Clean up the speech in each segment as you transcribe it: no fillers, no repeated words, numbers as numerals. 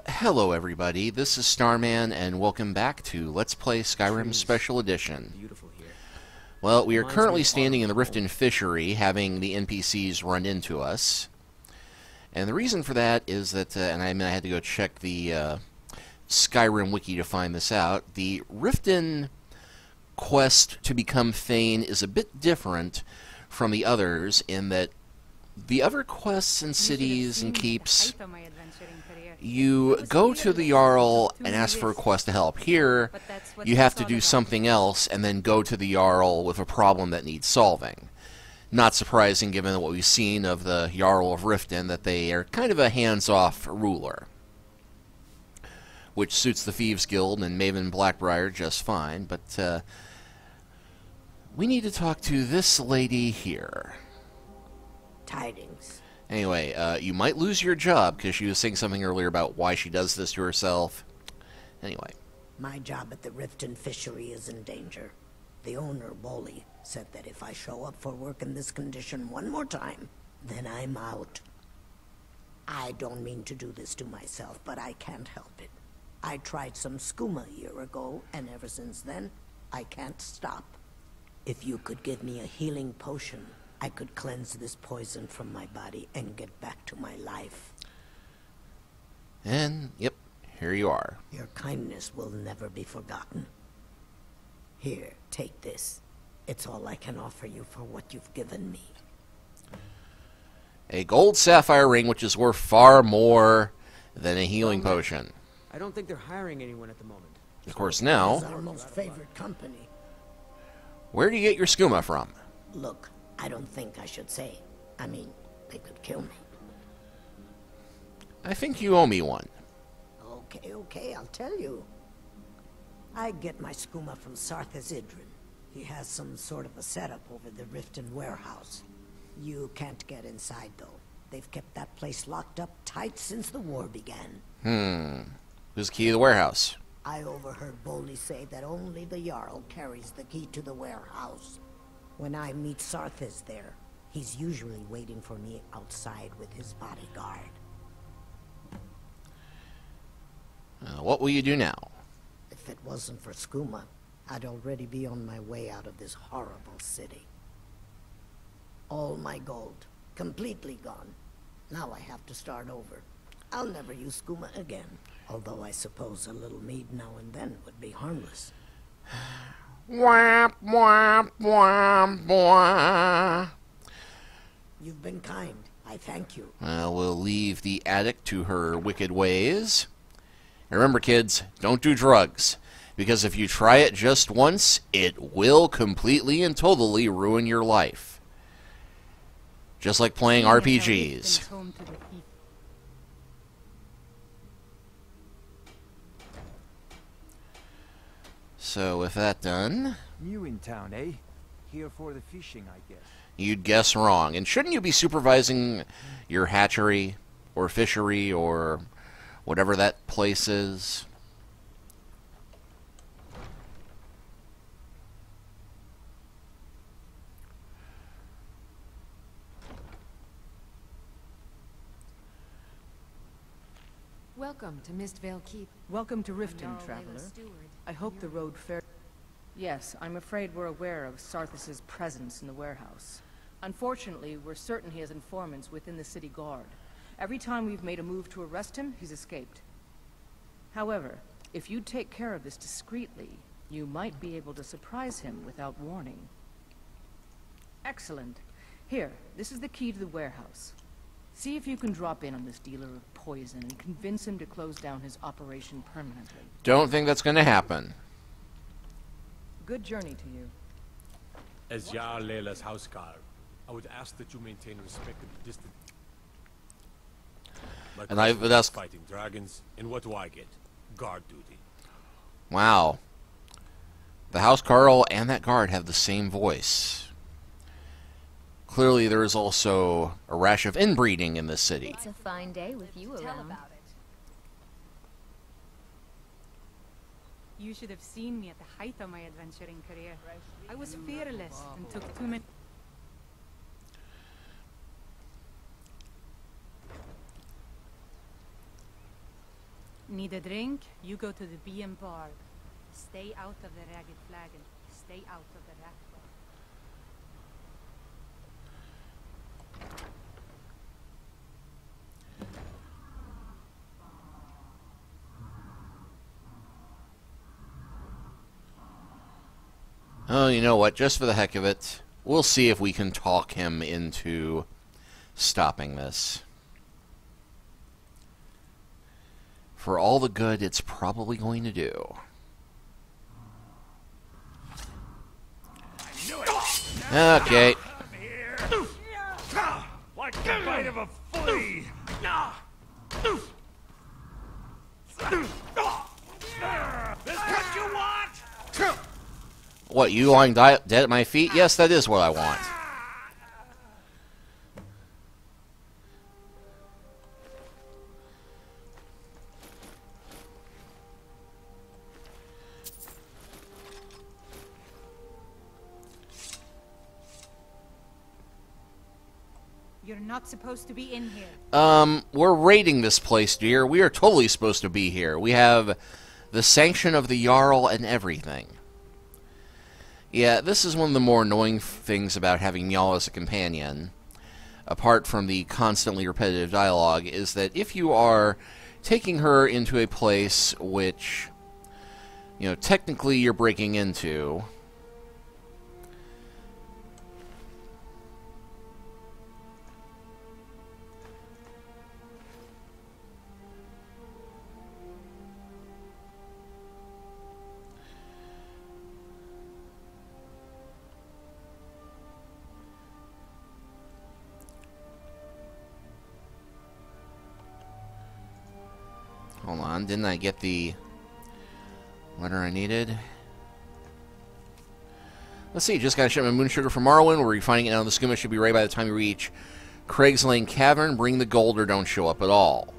Hello everybody, this is Starman, and welcome back to Let's Play Skyrim Special Edition. Well, we are currently standing in the Riften fishery, having the NPCs run into us. And the reason for that is that, and I had to go check the Skyrim wiki to find this out, the Riften quest to become Thane is a bit different from the others in that the other quests and cities and keeps, you go to the Jarl and ask for a quest to help. Here, you have to do something else and then go to the Jarl with a problem that needs solving. Not surprising given what we've seen of the Jarl of Riften, that they are kind of a hands-off ruler. Which suits the Thieves Guild and Maven Blackbriar just fine, but we need to talk to this lady here. Tidings. Anyway, you might lose your job because she was saying something earlier about why she does this to herself. Anyway. My job at the Rifton fishery is in danger. The owner, Bolly, said that if I show up for work in this condition one more time, then I'm out. I don't mean to do this to myself, but I can't help it. I tried some skooma a year ago, and ever since then, I can't stop. If you could give me a healing potion, I could cleanse this poison from my body and get back to my life. And, yep, here you are. Your kindness will never be forgotten. Here, take this. It's all I can offer you for what you've given me. A gold sapphire ring, which is worth far more than a healing potion. I don't think they're hiring anyone at the moment. Of course, now, It's our most favorite company. where do you get your skooma from? Look, I don't think I should say. I mean, they could kill me. I think you owe me one. Okay, I'll tell you. I get my skooma from Sarthas Idrin. He has some sort of a setup over the Riften warehouse. You can't get inside, though. They've kept that place locked up tight since the war began. Who's the key to the warehouse? I overheard Bolly say that only the Jarl carries the key to the warehouse. When I meet Sarthas there, he's usually waiting for me outside with his bodyguard. What will you do now? If it wasn't for skooma, I'd already be on my way out of this horrible city. All my gold, completely gone. Now I have to start over. I'll never use skooma again, although I suppose a little mead now and then would be harmless. Whap, whap, whap, whap. You've been kind. I thank you. We'll leave the addict to her wicked ways. And remember, kids, don't do drugs. Because if you try it just once, it will completely and totally ruin your life. Just like playing RPGs. So, with that done... New in town, eh? Here for the fishing, I guess. You'd guess wrong. And shouldn't you be supervising your hatchery or fishery or whatever that place is? Welcome to Mistvale Keep. Welcome to Rifton, Jarl Traveler. Steward. I hope the road fair... Yes, I'm afraid we're aware of Sarthas' presence in the warehouse. Unfortunately, we're certain he has informants within the city guard. Every time we've made a move to arrest him, he's escaped. However, if you take care of this discreetly, you might be able to surprise him without warning. Excellent. Here, this is the key to the warehouse. See if you can drop in on this dealer of poison and convince him to close down his operation permanently. Don't think that's going to happen. Good journey to you. As Jarl Leila's houseguard, I would ask that you maintain respect at the distance. And I would ask... Fighting dragons, and what do I get? Guard duty. Wow. The House Carl and that guard have the same voice. Clearly there is also a rash of inbreeding in this city. It's a fine day with you around. You should have seen me at the height of my adventuring career. I was fearless and took too many... Need a drink? You go to the B&M bar. Stay out of the ragged flagon. Stay out of the rat bar. Oh, you know what? Just for the heck of it, we'll see if we can talk him into stopping this. For all the good it's probably going to do. Okay. Like the bite of a flea. This what you want? What, you lying dead at my feet? Yes, that is what I want. You're not supposed to be in here. We're raiding this place, dear. We are totally supposed to be here. We have the sanction of the Jarl and everything. Yeah, this is one of the more annoying things about having Mjall as a companion, apart from the constantly repetitive dialogue, is that if you are taking her into a place which, you know, technically you're breaking into, hold on, didn't I get the letter I needed? Let's see, just got a shipment of moon sugar from Morrowind. We're refining it now. The Skooma should be ready by the time you reach Craig's Lane Cavern. Bring the gold or don't show up at all.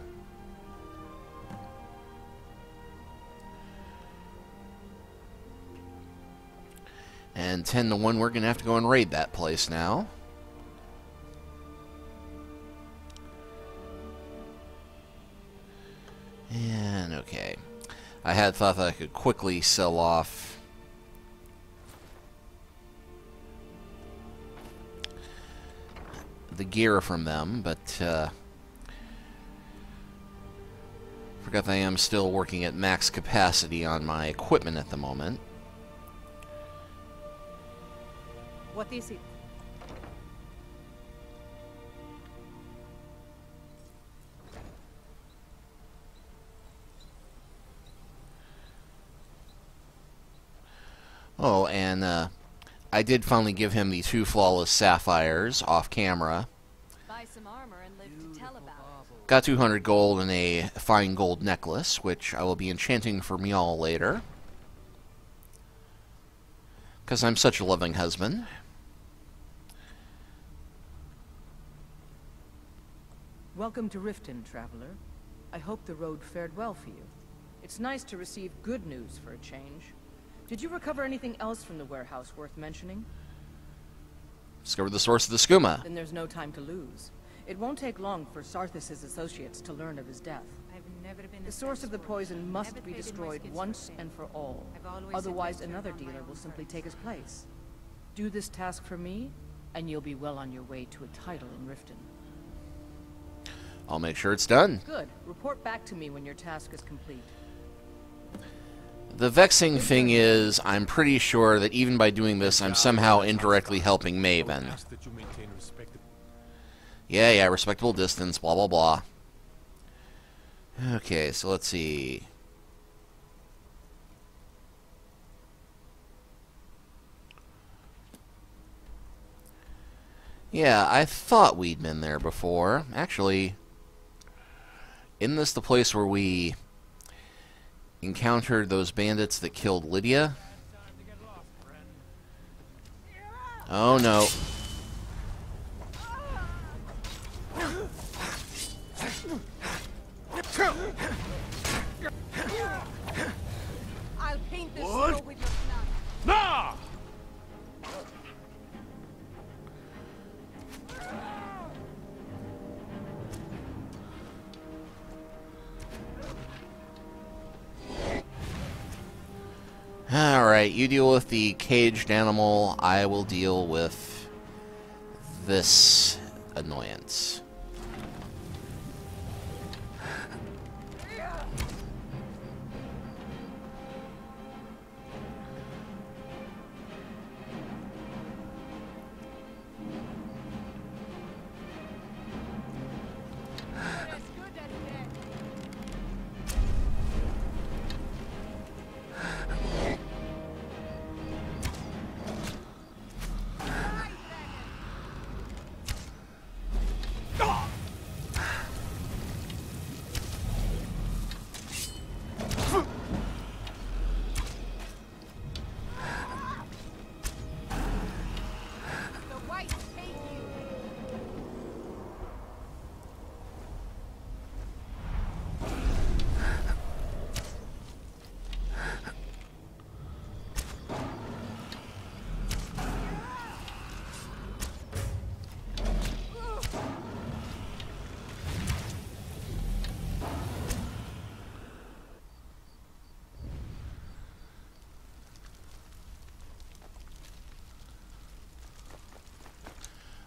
And 10 to 1, we're going to have to go and raid that place now. And, okay. I had thought that I could quickly sell off the gear from them, but forgot that I am still working at max capacity on my equipment at the moment. What is it? Oh, and I did finally give him the 2 flawless sapphires off camera. Buy some armor and live to tell about it. Got 200 gold and a fine gold necklace, which I will be enchanting for Mjall later. Because I'm such a loving husband. Welcome to Rifton, Traveler. I hope the road fared well for you. It's nice to receive good news for a change. Did you recover anything else from the warehouse worth mentioning? Discovered the source of the skooma. Then there's no time to lose. It won't take long for Sarthis' associates to learn of his death. I've never been The source of the poison must be destroyed once and for all. Otherwise, another dealer will simply take his place. Do this task for me, and you'll be well on your way to a title in Riften. I'll make sure it's done. Good. Report back to me when your task is complete. The vexing thing is, I'm pretty sure that even by doing this, I'm somehow indirectly helping Maven. Yeah, respectable distance, blah, blah, blah. Okay, so let's see. Yeah, I thought we'd been there before. Actually, isn't this the place where we encountered those bandits that killed Lydia? Oh no. I'll paint this snow with your blood. Nah! Alright, you deal with the caged animal. I will deal with this annoyance.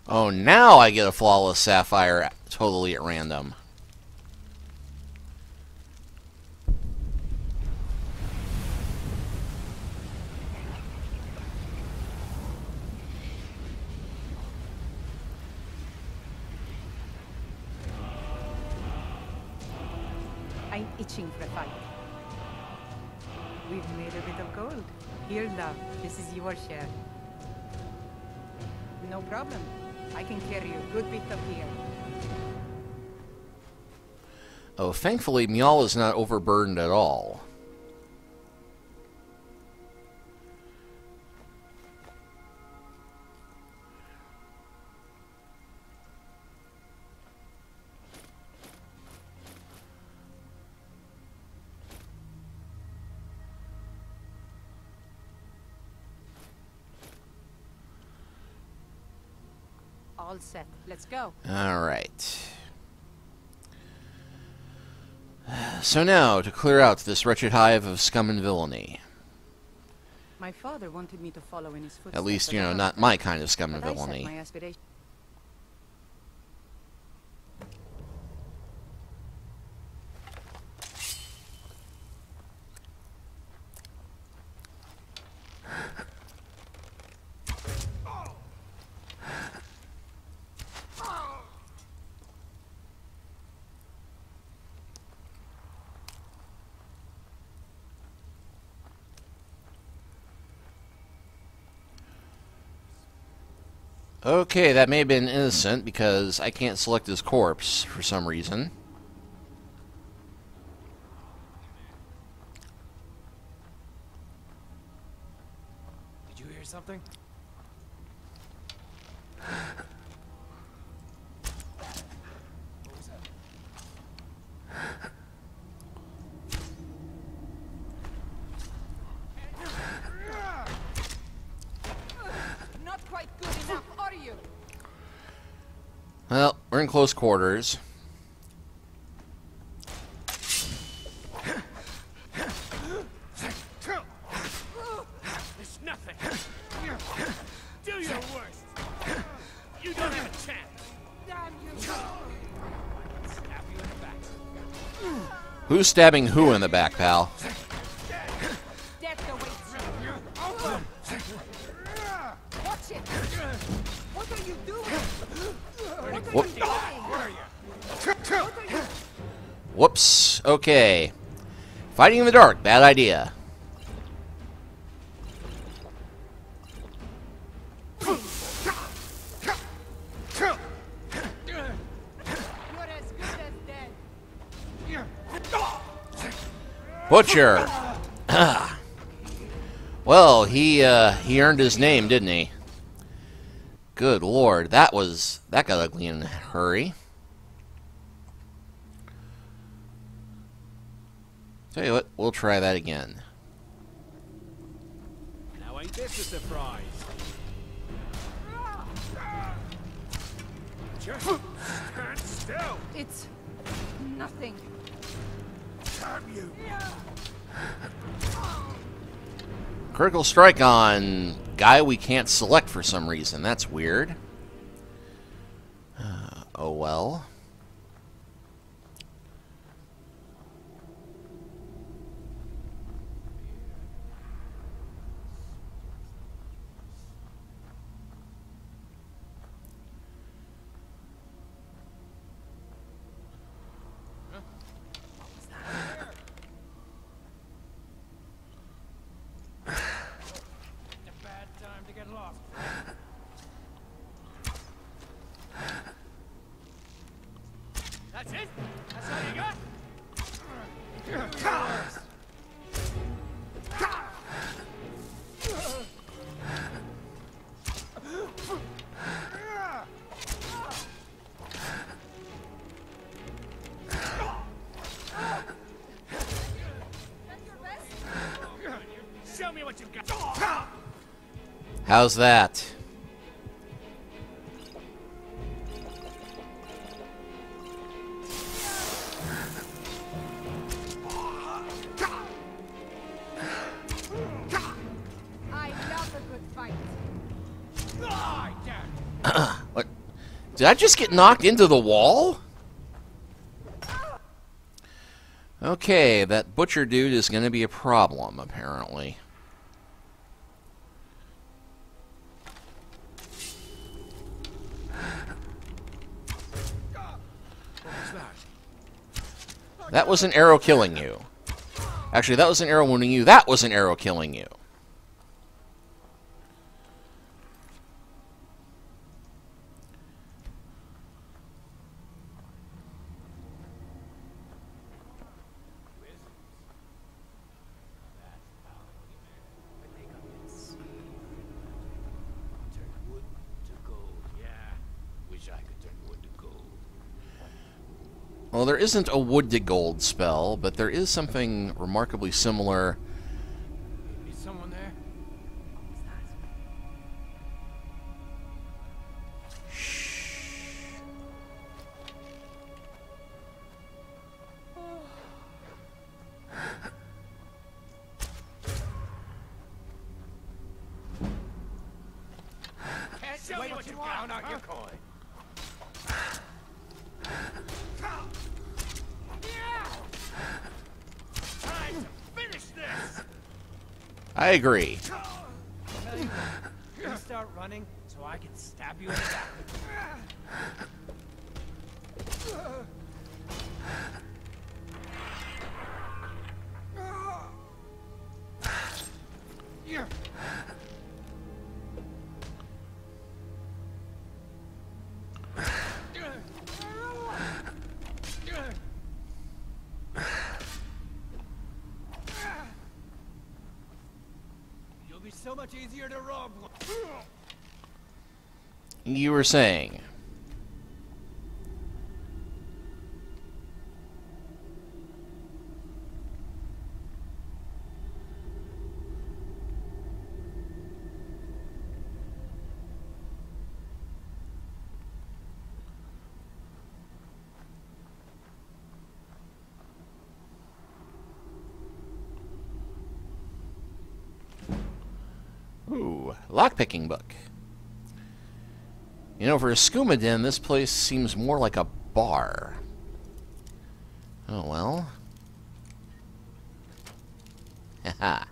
Oh, now I get a flawless sapphire totally at random. I'm itching for a fight. We've made a bit of gold. Here, love. This is your share. No problem. I can carry a good bit up here. Oh, thankfully, Mjall is not overburdened at all. All set. Let's go. Alright. So now, to clear out this wretched hive of scum and villainy. My father wanted me to follow in his footsteps. At least, you know, not my kind of scum and But I set villainy. my aspiration. Okay, that may have been innocent because I can't select his corpse for some reason. Did you hear something? What was that? Not quite good enough, are you? Well, we're in close quarters. It's nothing. Do your worst. You don't have a chance. Damn you! Stab you in the back. Who's stabbing who in the back, pal? Death awaits you. Watch it! What are you doing? What are you doing? What are you? Whoops. Okay. Fighting in the dark, bad idea. You're as good as dead. Butcher. Well, he earned his name, didn't he? Good lord, that got ugly in a hurry. Tell you what, we'll try that again. Now ain't this a surprise? Just stand still. It's nothing. Damn you. Critical strike on guy we can't select for some reason. That's weird. Oh well. That's it? That's all you got? Show me what you've got. How's that? What? Did I just get knocked into the wall? Okay, that butcher dude is going to be a problem, apparently. That was an arrow killing you. Actually, that was an arrow wounding you. That was an arrow killing you. Well, there isn't a wood to gold spell, but there is something remarkably similar. Is someone there? Show me what you want. Out your coin. Time to finish this. I agree. You start running so I can stab you in the back. You'll be so much easier to rob. You were saying. Ooh, lockpicking book. You know, for a Skooma den, this place seems more like a bar. Oh, well. Haha.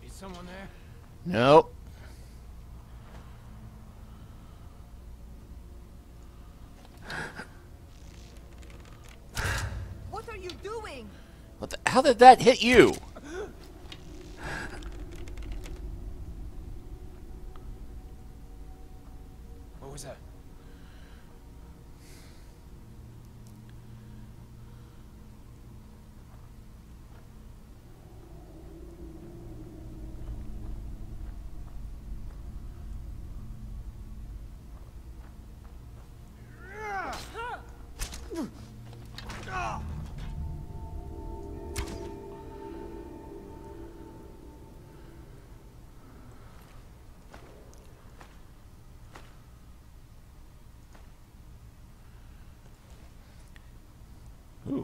Is someone there? Nope. What are you doing? What the, how did that hit you? What was that?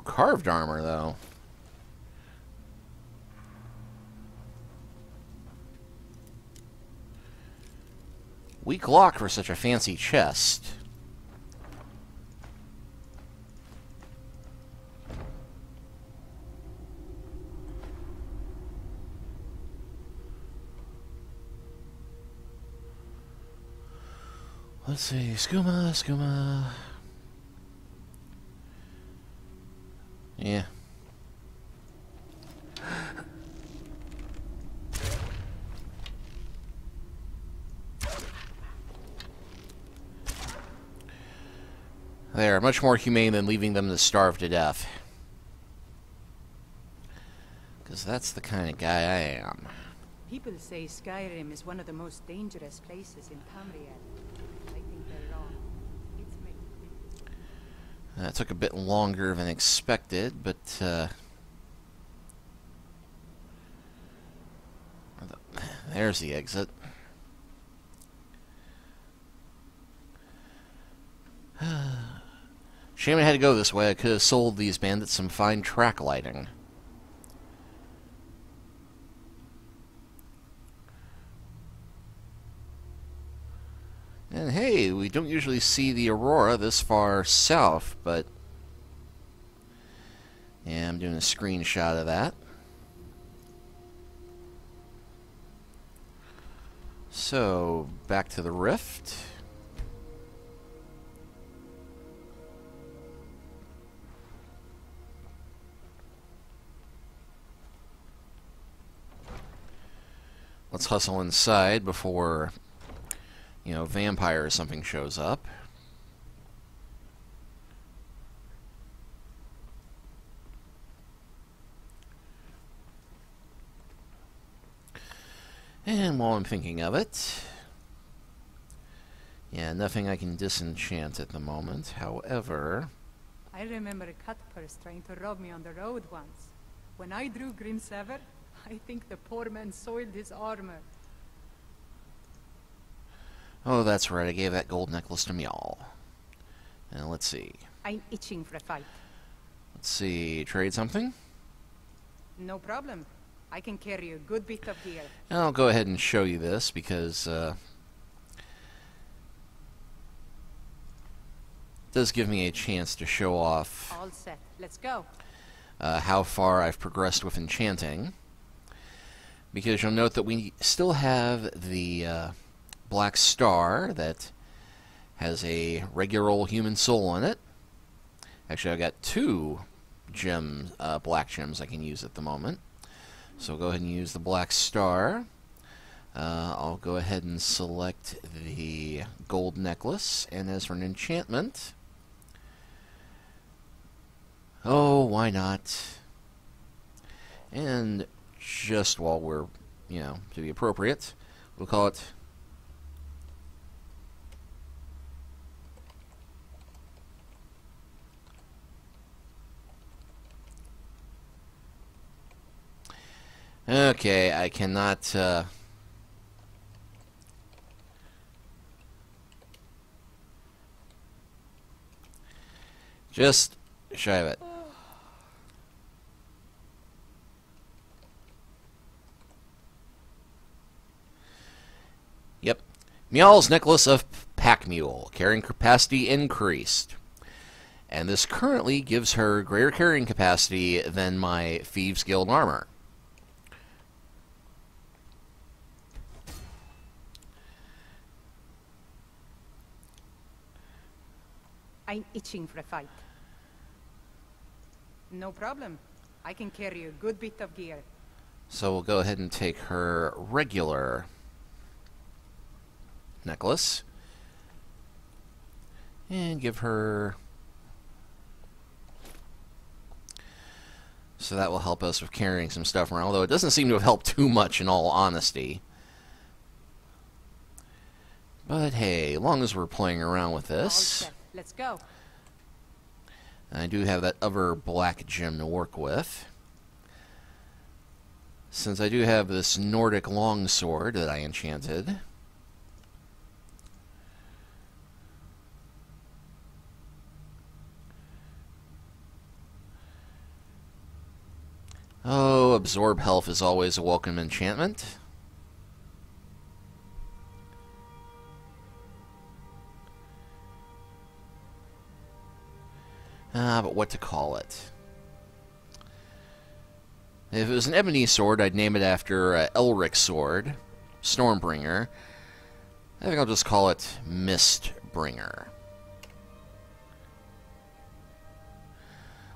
Ooh, carved armor, though. Weak lock for such a fancy chest. Let's see, Skooma. Yeah. They are much more humane than leaving them to starve to death. Because that's the kind of guy I am. People say Skyrim is one of the most dangerous places in Tamriel. I think they're wrong. It's me. That took a bit longer than expected, but there's the exit. Shame I had to go this way. I could have sold these bandits some fine track lighting. And hey, we don't usually see the aurora this far south, but yeah, I'm doing a screenshot of that. So, back to the rift. Let's hustle inside before, you know, vampire or something shows up. And while I'm thinking of it, yeah, nothing I can disenchant at the moment. However, I remember a cut purse trying to rob me on the road once. When I drew Grim Sever, I think the poor man soiled his armor. oh, that's right, I gave that gold necklace to Jarl. And let's see. I'm itching for a fight. Let's see, trade something? No problem. I can carry a good bit of gear. And I'll go ahead and show you this because it does give me a chance to show off All set. Let's go. how far I've progressed with enchanting. Because you'll note that we still have the black star that has a regular old human soul in it. Actually, I've got two gems, black gems I can use at the moment. So I'll go ahead and use the black star. I'll go ahead and select the gold necklace. And as for an enchantment, oh, why not? And just while we're, you know, to be appropriate, we'll call it okay, I cannot just shy of it. Yep. Mjol's Necklace of Pack Mule. Carrying capacity increased. And this currently gives her greater carrying capacity than my Thieves Guild armor. I'm itching for a fight. No problem. I can carry a good bit of gear. So we'll go ahead and take her regular necklace and give her, so that will help us with carrying some stuff around, although it doesn't seem to have helped too much in all honesty. But hey, as long as we're playing around with All this, set. Let's go. I do have that other black gem to work with. Since I do have this Nordic longsword that I enchanted, absorb health is always a welcome enchantment. But what to call it? If it was an ebony sword, I'd name it after Elric's sword, Stormbringer. I think I'll just call it Mistbringer.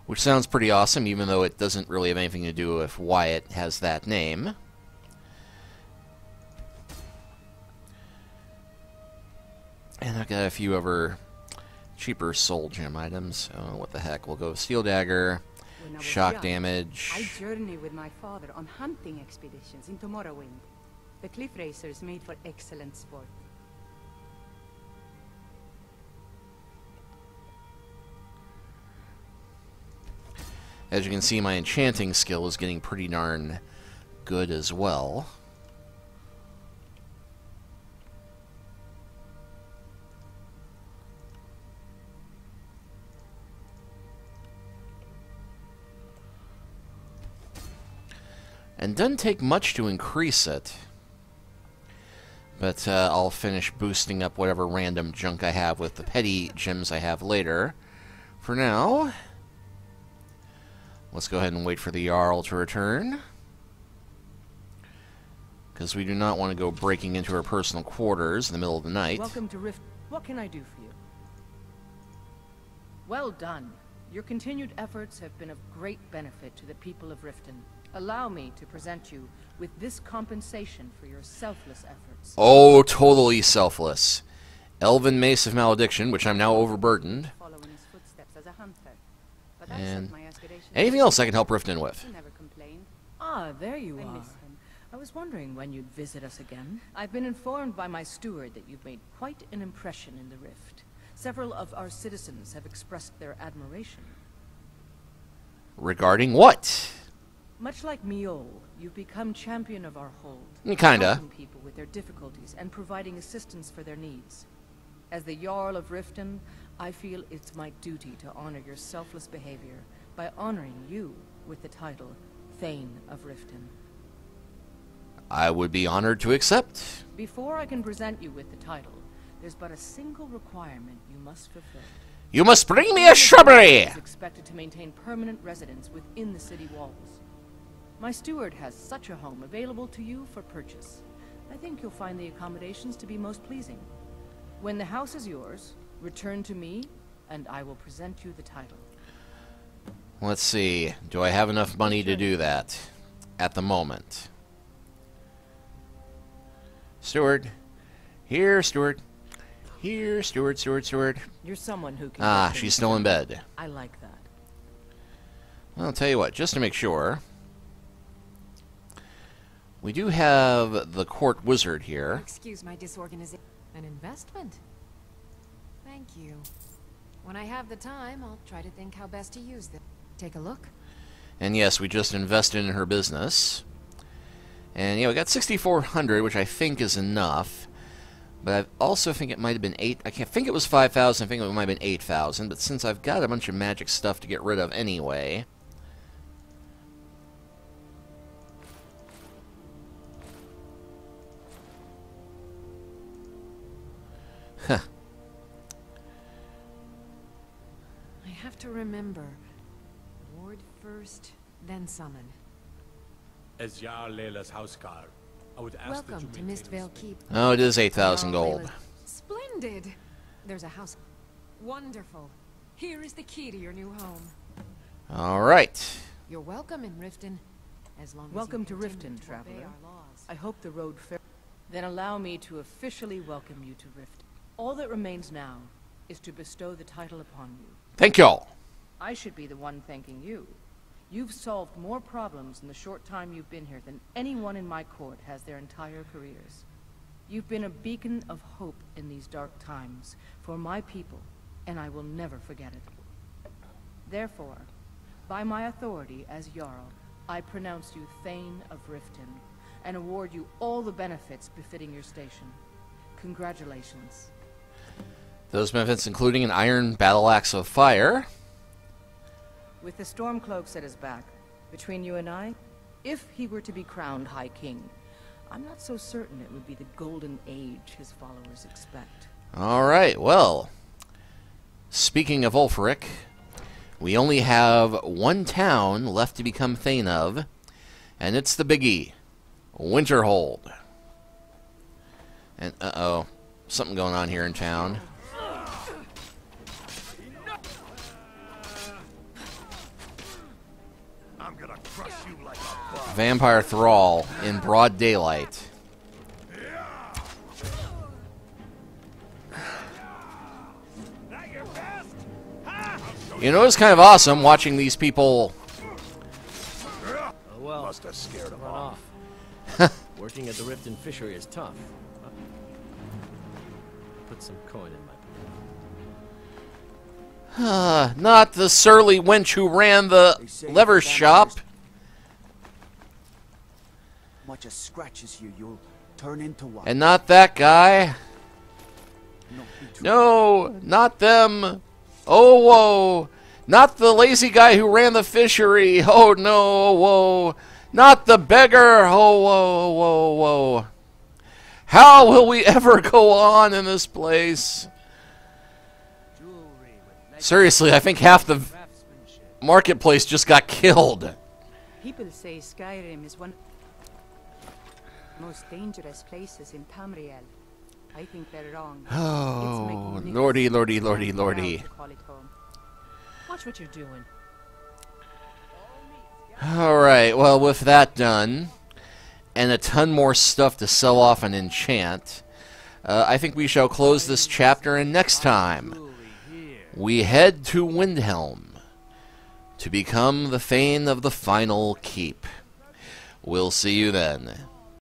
Which sounds pretty awesome, even though it doesn't really have anything to do with why it has that name. And I've got a few other cheaper soul gem items. Oh, what the heck. We'll go Steel Dagger, Shock Damage. I journeyed with my father on hunting expeditions into Morrowind. The cliff racers made for excellent sport. As you can see, my enchanting skill is getting pretty darn good as well. And doesn't take much to increase it. But I'll finish boosting up whatever random junk I have with the petty gems I have later. For now, let's go ahead and wait for the Jarl to return. Because we do not want to go breaking into our personal quarters in the middle of the night. Welcome to Rift. What can I do for you? Well done. Your continued efforts have been of great benefit to the people of Riften. Allow me to present you with this compensation for your selfless efforts. Oh, totally selfless. Elven Mace of Malediction, which I'm now overburdened. Following his footsteps as a hunter. But And my aspirations anything else I can help Riften with? he never complained. Ah, there you I are. miss him. I was wondering when you'd visit us again. I've been informed by my steward that you've made quite an impression in the Rift. Several of our citizens have expressed their admiration. Regarding what? Much like Miol, you've become champion of our hold. Kinda. Helping people with their difficulties and providing assistance for their needs. As the Jarl of Riften, I feel it's my duty to honor your selfless behavior by honoring you with the title Thane of Riften. I would be honored to accept. Before I can present you with the title, there's but a single requirement you must fulfill. You must bring me a shrubbery! Is expected to maintain permanent residence within the city walls. My steward has such a home available to you for purchase. I think you'll find the accommodations to be most pleasing. When the house is yours, return to me, and I will present you the title. Let's see. Do I have enough money to do that at the moment? Steward. Here, steward. Here, steward. You're someone who can... Ah, get she's things still in done. bed. I like that. Well, I'll tell you what, just to make sure, we do have the court wizard here. Excuse my disorganization. An investment? Thank you. When I have the time, I'll try to think how best to use them. Take a look. And yes, we just invested in her business. And yeah, we got 6,400, which I think is enough. But I also think it might have been 8. I can't think it was 5,000. I think it might have been 8,000. But since I've got a bunch of magic stuff to get rid of anyway, huh. I have to remember. Ward first, then summon. As Jarl Leila's houseguard, I would ask that Welcome you to maintain Mistvale respect. Keep. Oh, it is 8,000 gold. Splendid! There's a house. Wonderful. Here is the key to your new home. All right. You're welcome in Riften, as long as Welcome you to continue Riften, to Traveler. obey our laws. I hope the road fair. Then allow me to officially welcome you to Rift. All that remains now is to bestow the title upon you. Thank y'all. I should be the one thanking you. You've solved more problems in the short time you've been here than anyone in my court has their entire careers. You've been a beacon of hope in these dark times for my people, and I will never forget it. Therefore, by my authority as Jarl, I pronounce you Thane of Riften, and award you all the benefits befitting your station. Congratulations. Those benefits including an iron battle axe of fire. With the Stormcloaks at his back, between you and I, If he were to be crowned High King, I'm not so certain it would be the golden age his followers expect. Alright, well, speaking of Ulfric, we only have one town left to become Thane of, and it's the biggie, Winterhold. And, uh-oh, something going on here in town. I'm gonna crush you like a bug. Vampire Thrall in broad daylight. That your best? Ha! You know, it's kind of awesome watching these people. Oh well, Must have scared him run off. off. Working at the Riften fishery is tough. Put some coin in my pocket. Not the surly wench who ran the lever shop. Much as scratches you, you'll turn into one. And not that guy. No, be true. No, not them. Oh, whoa. Not the lazy guy who ran the fishery. Oh, no, whoa. Not the beggar. Oh, whoa, whoa, whoa. How will we ever go on in this place? Seriously, I think half the marketplace just got killed. People say Skyrim is one of the most dangerous places in Tamriel. I think they're wrong. Oh, lordy, lordy, lordy, lordy. Watch what you're doing. Alright, well, with that done, and a ton more stuff to sell off and enchant, I think we shall close this chapter, and next time, we head to Windhelm to become the Thane of the Final Keep. We'll see you then.